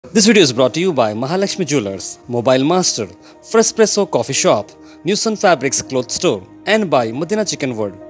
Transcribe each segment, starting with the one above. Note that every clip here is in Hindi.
This video is brought to you by Mahalakshmi Jewelers, Mobile Master, Frespresso Coffee Shop, New Sun Fabrics Cloth Store, and by Madina Chicken World.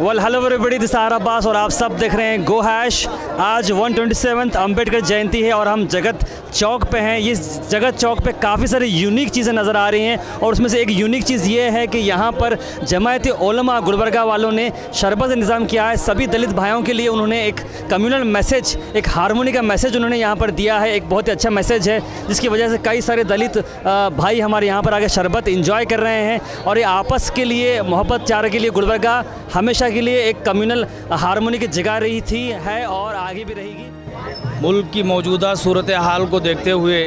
Hello everybody, this are Abbas और आप सब देख रहे हैं गो हैश। आज 127th अम्बेडकर जयंती है और हम जगत चौक पे हैं। ये जगत चौक पे काफ़ी सारी यूनिक चीज़ें नज़र आ रही हैं और उसमें से एक यूनिक चीज़ ये है कि यहाँ पर जमायत उलमा गुलबर्गा वालों ने शरबत का इंतज़ाम किया है। सभी दलित भाइयों के लिए उन्होंने एक कम्युनल मैसेज, एक हारमोनी का मैसेज उन्होंने यहाँ पर दिया है। एक बहुत ही अच्छा मैसेज है जिसकी वजह से कई सारे दलित भाई हमारे यहाँ पर आके शरबत इंजॉय कर रहे हैं और ये आपस के लिए मोहब्बत चारे के लिए गुलबर्गा हमेशा के लिए एक कम्युनल हारमोनी की जगह रही थी, है और आगे भी रहेगी। मुल्क की मौजूदा सूरत हाल को देखते हुए,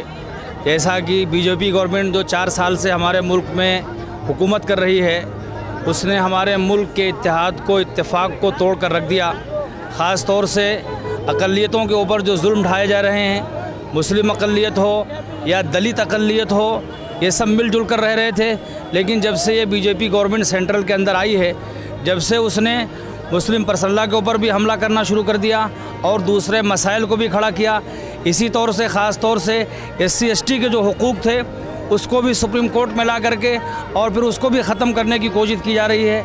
जैसा कि बीजेपी गवर्नमेंट जो 4 साल से हमारे मुल्क में हुकूमत कर रही है, उसने हमारे मुल्क के इत्तेहाद को, इत्तेफाक को तोड़ कर रख दिया। ख़ास तौर से अक़लियतों के ऊपर जो जुल्म ढाए जा रहे हैं, मुस्लिम अक़लियत हो या दलित अक़लियत हो, ये सब मिलजुल कर रह रहे थे। लेकिन जब से ये बीजेपी गवर्नमेंट सेंट्रल के अंदर आई है, जब से उसने मुस्लिम परसल्ला के ऊपर भी हमला करना शुरू कर दिया और दूसरे मसाइल को भी खड़ा किया। इसी तौर से ख़ास तौर से SC ST के जो हुकूक थे उसको भी सुप्रीम कोर्ट में ला करके और फिर उसको भी ख़त्म करने की कोशिश की जा रही है।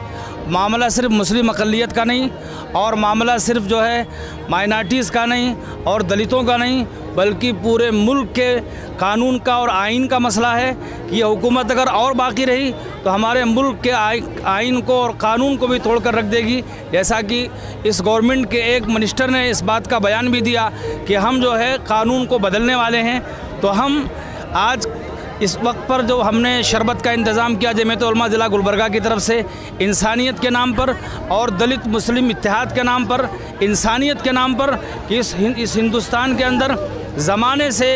मामला सिर्फ मुस्लिम अक़लियत का नहीं और मामला सिर्फ जो है माइनॉरिटीज़ का नहीं और दलितों का नहीं, बल्कि पूरे मुल्क के कानून का और आइन का मसला है कि यह हुकूमत अगर और बाकी रही तो हमारे मुल्क के आइन को और कानून को भी तोड़ कर रख देगी। जैसा कि इस गवर्नमेंट के एक मिनिस्टर ने इस बात का बयान भी दिया कि हम जो है कानून को बदलने वाले हैं। तो हम आज इस वक्त पर जो हमने शरबत का इंतज़ाम किया जमीयत उलमा ज़िला गुलबर्गा की तरफ से, इंसानियत के नाम पर और दलित मुस्लिम इत्तेहाद के नाम पर, इंसानियत के नाम पर, कि इस हिंदुस्तान के अंदर ज़माने से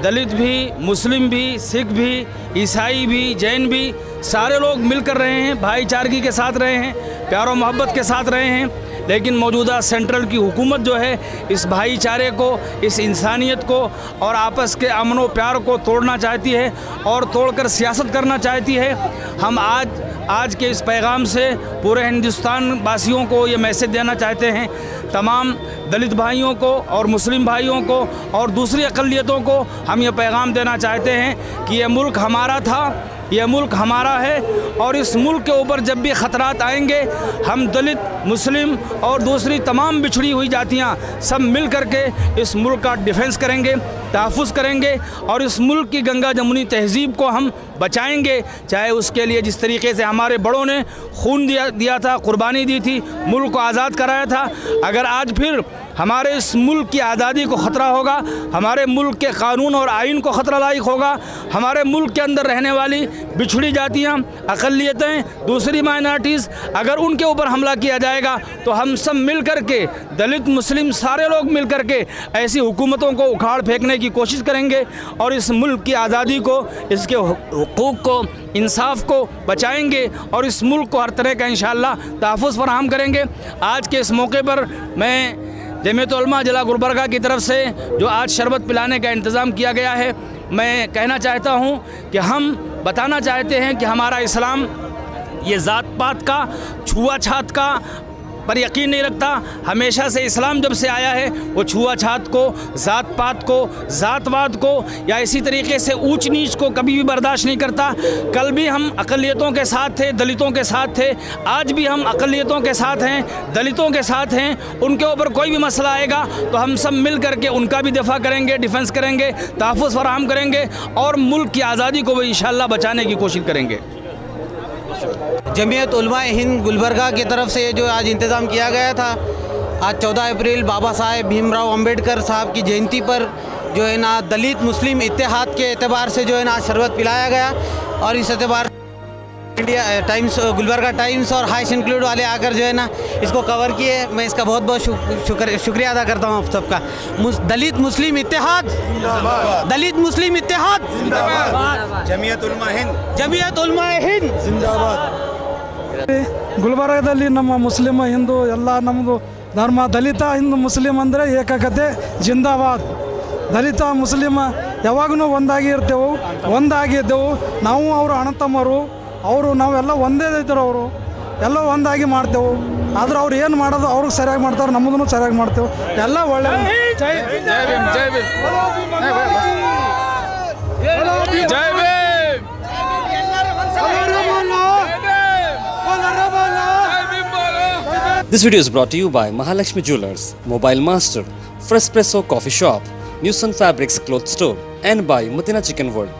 दलित भी, मुस्लिम भी, सिख भी, ईसाई भी, जैन भी, सारे लोग मिल कर रहे हैं, भाईचारगी के साथ रहे हैं, प्यार और मोहब्बत के साथ रहे हैं। लेकिन मौजूदा सेंट्रल की हुकूमत जो है इस भाईचारे को, इस इंसानियत को और आपस के अमन व प्यार को तोड़ना चाहती है और तोड़कर सियासत करना चाहती है। हम आज के इस पैगाम से पूरे हिंदुस्तान वासियों को ये मैसेज देना चाहते हैं, तमाम दलित भाइयों को और मुस्लिम भाइयों को और दूसरी अक़लियतों को हम ये पैगाम देना चाहते हैं कि ये मुल्क हमारा था, यह मुल्क हमारा है और इस मुल्क के ऊपर जब भी ख़तरात आएंगे, हम दलित, मुस्लिम और दूसरी तमाम बिछड़ी हुई जातियां सब मिल करके इस मुल्क का डिफेंस करेंगे, तहफ़्फ़ुज़ करेंगे और इस मुल्क की गंगा जमुनी तहज़ीब को हम बचाएंगे। चाहे उसके लिए जिस तरीके से हमारे बड़ों ने खून दिया था, कुर्बानी दी थी, मुल्क को आज़ाद कराया था, अगर आज फिर हमारे इस मुल्क की आज़ादी को ख़तरा होगा, हमारे मुल्क के कानून और आइन को ख़तरा लायक होगा, हमारे मुल्क के अंदर रहने वाली बिछड़ी जातियाँ, अक़लियतें, दूसरी माइनॉरिटीज़, अगर उनके ऊपर हमला किया जाएगा तो हम सब मिल कर के, दलित, मुस्लिम, सारे लोग मिल कर के ऐसी हुकूमतों को उखाड़ फेंकने की कोशिश करेंगे और इस मुल्क की आज़ादी को, इसके हुकूक को, इंसाफ को बचाएंगे और इस मुल्क को हर तरह का इंशाअल्लाह तहफ़्फ़ुज़ फराहम करेंगे। आज के इस मौके पर मैं जमीयत उलमा ज़िला गुलबर्गा की तरफ से जो आज शरबत पिलाने का इंतज़ाम किया गया है, मैं कहना चाहता हूँ कि हम बताना चाहते हैं कि हमारा इस्लाम ये ज़ात पात का, छुआछात का पर यकीन नहीं रखता। हमेशा से इस्लाम जब से आया है वो छुआछात को, ज़ात पात को, ज़ातवाद को या इसी तरीके से ऊंच नीच को कभी भी बर्दाश्त नहीं करता। कल भी हम अक़लियतों के साथ थे, दलितों के साथ थे, आज भी हम अक़लियतों के साथ हैं, दलितों के साथ हैं। उनके ऊपर कोई भी मसला आएगा तो हम सब मिल करके उनका भी दिफा करेंगे, डिफेंस करेंगे, तहफ़्फ़ुज़ फराहम करेंगे और मुल्क की आज़ादी को भी इंशाअल्लाह बचाने की कोशिश करेंगे। जमीयत उलमा हिंद गुलबर्गा की तरफ से जो आज इंतज़ाम किया गया था, आज 14 अप्रैल बाबा साहेब भीमराव अंबेडकर साहब की जयंती पर जो है ना दलित मुस्लिम इत्तेहाद के एतबार से जो है ना शरबत पिलाया गया और इस एतबार इंडिया टाइम्स, गुलबर्गा टाइम्स और हाइस इंक्लूड वाले आकर जो है ना इसको कवर किए। मैं इसका बहुत बहुत शुक्रिया अदा करता हूँ आप सबका। दलित मुस्लिम इत्तेहाद, दलित मुस्लिम इत्तेहाद जिंदाबाद, जमीयत उलमा हिंद, जमीयत उलमा हिंद जिंदाबाद। ಗುಲ್ಬರ್ಗದಲ್ಲಿ ನಮ್ಮ ಮುಸ್ಲಿಂ ಹಿಂದೂ ಎಲ್ಲ ನಮ್ಮದು ಧರ್ಮ, ದಲಿತ ಹಿಂದೂ ಮುಸ್ಲಿಂ ಅಂದರೆ ಏಕಕತೆ ಜಿಂದಾಬಾದ್. ದಲಿತ ಮುಸ್ಲಿಮ ಯಾವಾಗಲೂ ಒಂದಾಗಿದ್ದೆವು. ನಾವು ಅವರು ಅಣ್ಣ ತಮ್ಮರು, ಅವರು ನಾವೆಲ್ಲ ಒಂದೇ ಇದ್ದರು, ಅವರು ಎಲ್ಲ ಒಂದಾಗಿ ಮಾಡ್ತೇವೆ. ಆದ್ರೆ ಅವ್ರು ಏನು ಮಾಡೋದು ಅವ್ರಿಗೆ ಸರಿಯಾಗಿ ಮಾಡ್ತಾರೆ, ನಮ್ಮದನ್ನು ಸರಿಯಾಗಿ ಮಾಡ್ತೇವೆ, ಎಲ್ಲ ಒಳ್ಳೆ. जय भीम जय भीम जय Bhim. This video is brought to you by Mahalakshmi Jewelers, Mobile Master, Frespresso Coffee Shop, Newson Fabrics Cloth Store, and by Madina Chicken World.